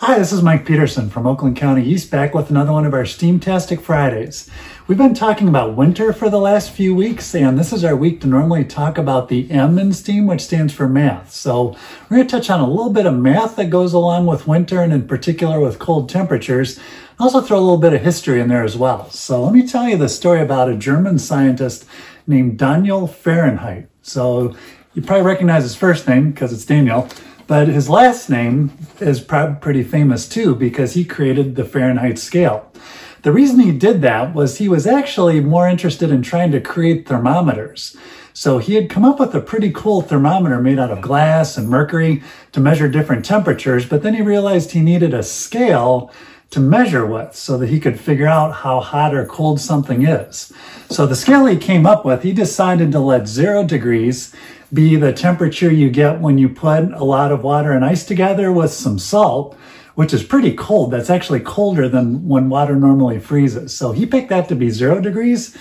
Hi, this is Mike Peterson from Oakland County East, back with another one of our Steamtastic Fridays. We've been talking about winter for the last few weeks, and this is our week to normally talk about the M in STEAM, which stands for math. So we're going to touch on a little bit of math that goes along with winter, and in particular with cold temperatures. Also throw a little bit of history in there as well. So let me tell you the story about a German scientist named Daniel Fahrenheit. So you probably recognize his first name because it's Daniel. But his last name is pretty famous too because he created the Fahrenheit scale. The reason he did that was he was actually more interested in trying to create thermometers. So he had come up with a pretty cool thermometer made out of glass and mercury to measure different temperatures, but then he realized he needed a scale to measure with so that he could figure out how hot or cold something is. So the scale he came up with, he decided to let 0 degrees be the temperature you get when you put a lot of water and ice together with some salt, which is pretty cold. That's actually colder than when water normally freezes. So he picked that to be 0 degrees.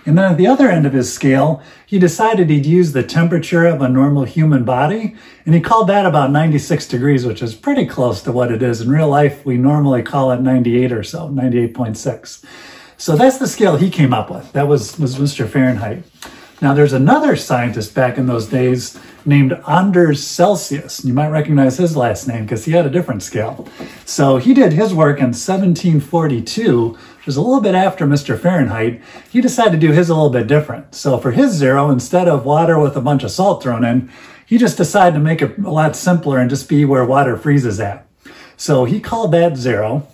And then at the other end of his scale, he decided he'd use the temperature of a normal human body, and he called that about 96 degrees, which is pretty close to what it is. In real life, we normally call it 98 or so, 98.6. So that's the scale he came up with. That was Mr. Fahrenheit. Now, there's another scientist back in those days named Anders Celsius. You might recognize his last name because he had a different scale. So he did his work in 1742, which was a little bit after Mr. Fahrenheit. He decided to do his a little bit different. So for his 0, instead of water with a bunch of salt thrown in, he just decided to make it a lot simpler and just be where water freezes at. So he called that 0.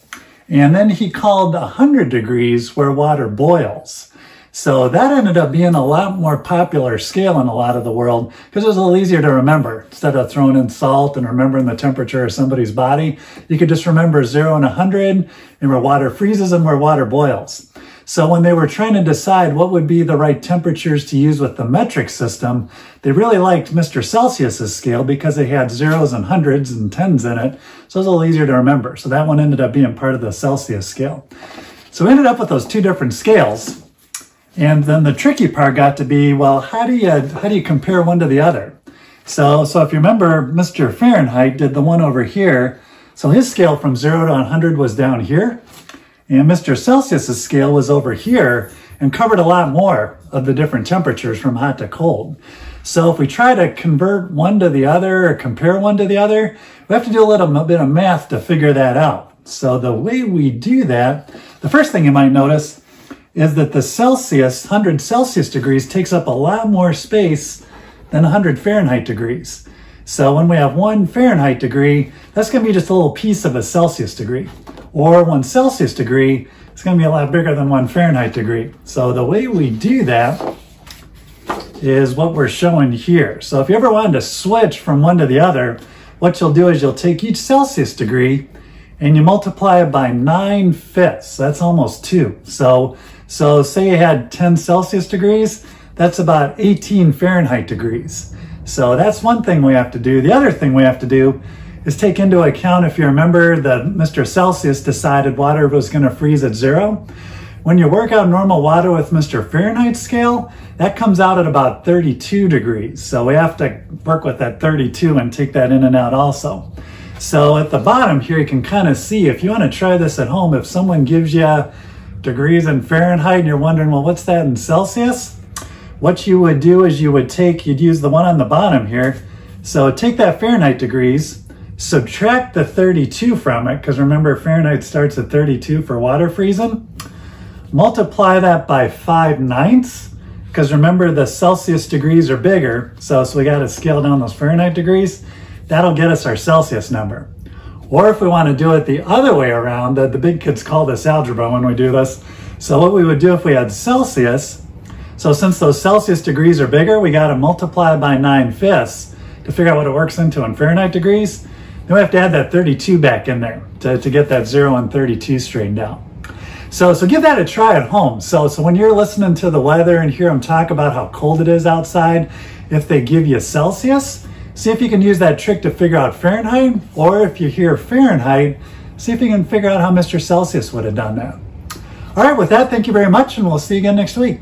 And then he called 100 degrees where water boils. So that ended up being a lot more popular scale in a lot of the world because it was a little easier to remember. Instead of throwing in salt and remembering the temperature of somebody's body, you could just remember 0 and 100 and where water freezes and where water boils. So when they were trying to decide what would be the right temperatures to use with the metric system, they really liked Mr. Celsius's scale because it had 0s and 100s and 10s in it. So it was a little easier to remember. So that one ended up being part of the Celsius scale. So we ended up with those two different scales. And then the tricky part got to be, well, how do you compare one to the other? So if you remember, Mr. Fahrenheit did the one over here. So his scale from 0 to 100 was down here. And Mr. Celsius's scale was over here and covered a lot more of the different temperatures from hot to cold. So if we try to convert one to the other or compare one to the other, we have to do a little bit of math to figure that out. So the way we do that, the first thing you might notice is that the Celsius, 100 Celsius degrees takes up a lot more space than 100 Fahrenheit degrees. So when we have 1 Fahrenheit degree, that's going to be just a little piece of a Celsius degree. Or 1 Celsius degree, it's going to be a lot bigger than 1 Fahrenheit degree. So the way we do that is what we're showing here. So if you ever wanted to switch from one to the other, what you'll do is you'll take each Celsius degree and you multiply it by 9/5. That's almost 2. So say you had 10 Celsius degrees, that's about 18 Fahrenheit degrees. So that's one thing we have to do. The other thing we have to do is take into account, if you remember, that Mr. Celsius decided water was going to freeze at 0. When you work out normal water with Mr. Fahrenheit scale, that comes out at about 32 degrees. So we have to work with that 32 and take that in and out also. So at the bottom here, you can kind of see, if you want to try this at home, if someone gives you degrees in Fahrenheit and you're wondering, well, what's that in Celsius? What you would do is you'd use the one on the bottom here. So take that Fahrenheit degrees, subtract the 32 from it, because remember Fahrenheit starts at 32 for water freezing. Multiply that by 5/9, because remember the Celsius degrees are bigger. So we got to scale down those Fahrenheit degrees. That'll get us our Celsius number. Or if we want to do it the other way around, the big kids call this algebra when we do this. So what we would do if we had Celsius, so since those Celsius degrees are bigger, we got to multiply by 9/5 to figure out what it works into in Fahrenheit degrees. Then we have to add that 32 back in there to get that 0 and 32 straightened out. So give that a try at home. So when you're listening to the weather and hear them talk about how cold it is outside, if they give you Celsius, see if you can use that trick to figure out Fahrenheit, or if you hear Fahrenheit, see if you can figure out how Mr. Celsius would have done that. All right, with that, thank you very much, and we'll see you again next week.